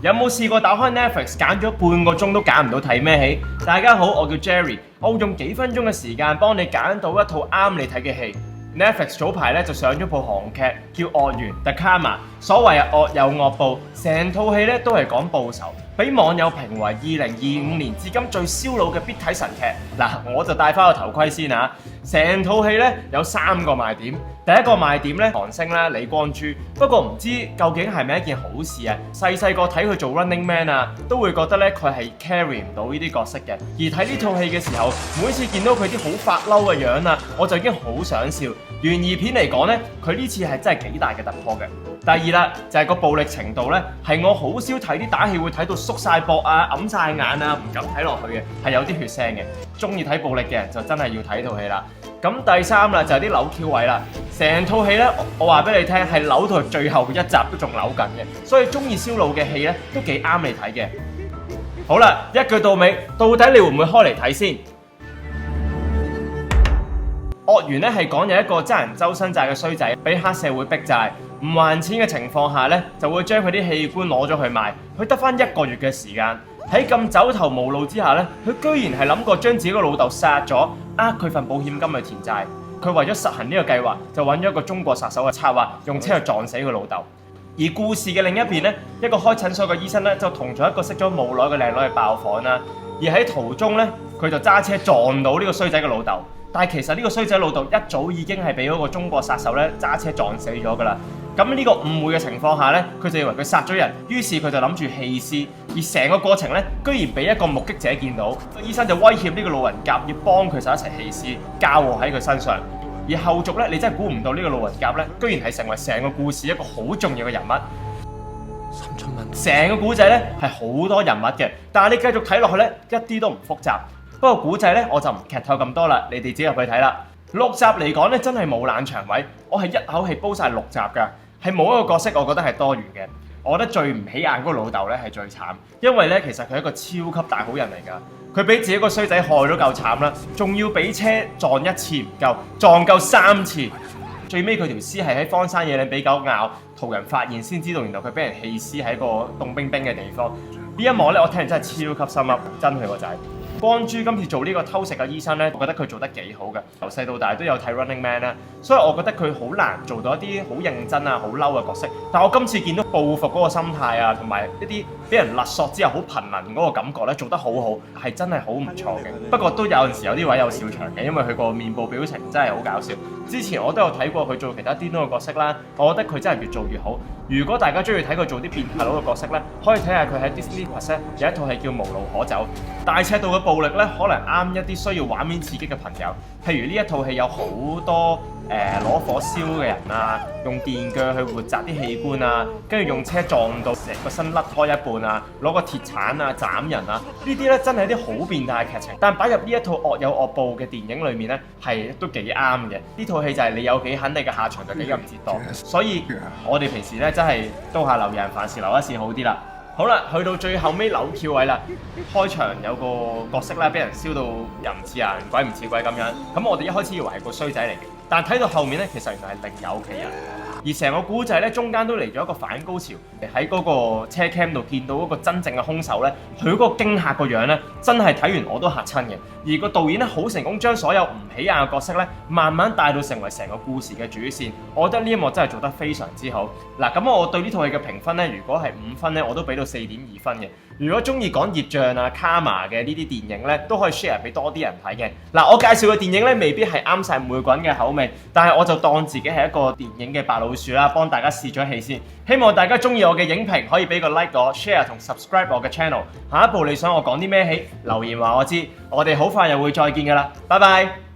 有冇試過打開 Netflix 揀咗半個鐘都揀唔到睇咩戲？大家好，我叫 Jerry， 我會用幾分鐘嘅時間幫你揀到一套啱你睇嘅戲。Netflix 早排咧就上咗部韓劇叫《惡緣 The Karma》，所謂啊惡有惡報，成套戲咧都係講報仇，俾網友評為2025年至今最燒腦嘅必睇神劇。嗱，我就戴翻個頭盔先啊！成套戲咧有3個賣點，第一個賣點咧韓星啦李光洙，不過唔知究竟係咪一件好事啊？細個睇佢做 Running Man 啊，都會覺得咧佢係 carry 唔到呢啲角色嘅。而睇呢套戲嘅時候，每次見到佢啲好發嬲嘅樣啊，我就已經好想笑。懸疑片嚟講咧，佢呢次係真係幾大嘅突破嘅。第二啦，就係個暴力程度咧，係我好少睇啲打戲會睇到縮晒膊啊、揞晒眼啊，唔敢睇落去嘅，係有啲血腥嘅。中意睇暴力嘅人就真係要睇套戲啦。咁第三啦，就係啲扭 Q 位啦，成套戲咧，我話俾你聽係扭到最後一集都仲扭緊嘅，所以中意燒腦嘅戲咧都幾啱你睇嘅。好啦，一句到尾，到底你會唔會開嚟睇先？惡緣咧係講有一個爭人周身債嘅衰仔，俾黑社會逼債，唔還錢嘅情況下咧，就會將佢啲器官攞咗去賣，佢得翻1個月嘅時間。喺咁走投無路之下咧，佢居然係諗過將自己個老豆殺咗，佢份保險金去填債。佢為咗實行呢個計劃，就揾咗一個中國殺手嘅策劃，用車去撞死佢老豆。而故事嘅另一邊咧，一個開診所嘅醫生咧，就同咗一個識咗冇耐嘅靚女去爆房啦。而喺途中咧，佢就揸車撞到呢個衰仔嘅老豆。但係其實呢個衰仔老豆一早已經係俾嗰個中國殺手咧揸車撞死咗㗎啦。咁呢個誤會嘅情況下咧，佢就以為佢殺咗人，於是佢就諗住棄屍。而成個過程咧，居然俾一個目擊者見到，醫生就威脅呢個路人甲要幫佢手一齊棄屍，交禍喺佢身上。而後續咧，你真係估唔到呢個路人甲咧，居然係成為成個故事一個好重要嘅人物。成個古仔咧係好多人物嘅，但係你繼續睇落去咧，一啲都唔複雜。不過古仔咧我就唔劇透咁多啦，你哋自己入去睇啦。6集嚟講咧真係冇冷場位，我係一口氣煲晒6集㗎，係冇一個角色我覺得係多餘嘅。我覺得最唔起眼嗰個老豆咧係最慘，因為咧其實佢係一個超級大好人嚟㗎，佢俾自己個衰仔害都夠慘啦，仲要俾車撞1次唔夠，撞夠3次。最尾佢條屍係喺荒山野嶺俾狗咬，途人發現先知道原來佢俾人棄屍喺一個凍冰冰嘅地方。呢一幕咧我聽完真係超級心噏，真係個仔。光洙今次做呢個偷食嘅醫生咧，我覺得佢做得幾好嘅。由細到大都有睇 Running Man 啦，所以我覺得佢好難做到一啲好認真啊、好嬲嘅角色。但我今次見到報復嗰個心態啊，同埋一啲俾人勒索之後好頻能嗰個感覺咧，做得好好，係真係好唔錯嘅。不過都有陣時有啲位有笑場嘅，因為佢個面部表情真係好搞笑。之前我都有睇過佢做其他癲佬嘅角色啦，我覺得佢真係越做越好。如果大家中意睇佢做啲變態佬嘅角色咧，可以睇下佢喺 Disney Plus 咧有一套係叫《無路可走》，大尺度嘅暴力咧，可能啱一啲需要畫面刺激嘅朋友。譬如呢一套戲有好多攞火燒嘅人啊，用電鋸去活摘啲器官啊，跟住用車撞到成個身甩開一半啊，攞個鐵鏟啊斬人啊，呢啲咧真係啲好變態嘅劇情。但擺入呢一套惡有惡報嘅電影裏面咧，係都幾啱嘅。呢套戲就係你有幾狠，你嘅下場就幾咁折墮。所以我哋平時咧真係刀下留人，凡事留一線好啲啦。好啦，去到最後尾扭橋位啦，開場有個角色咧，俾人燒到人唔似人，鬼唔似鬼咁樣。咁我哋一開始以為係個衰仔嚟嘅，但睇到後面咧，其實原來係另有其人。而成個古仔咧，中間都嚟咗一個反高潮，喺嗰個車 cam 度見到嗰個真正嘅兇手咧，佢嗰個驚嚇個樣咧，真係睇完我都嚇親嘅。而個導演咧，好成功將所有唔起眼嘅角色咧，慢慢帶到成為成個故事嘅主線。我覺得呢一幕真係做得非常之好。嗱，咁我對呢套戲嘅評分咧，如果係5分咧，我都俾到4.2分嘅。如果中意講孽障啊、卡瑪嘅呢啲電影咧，都可以 share 俾多啲人睇嘅。嗱，我介紹嘅電影咧，未必係啱晒每個人嘅口味，但係我就當自己係一個電影嘅白老鼠啦，幫大家試咗戲先。希望大家中意我嘅影評，可以俾個 like 我 ，share 同 subscribe 我嘅 channel。下一步你想我講啲咩戲，留言話我知。我哋好快又會再見㗎啦，拜拜。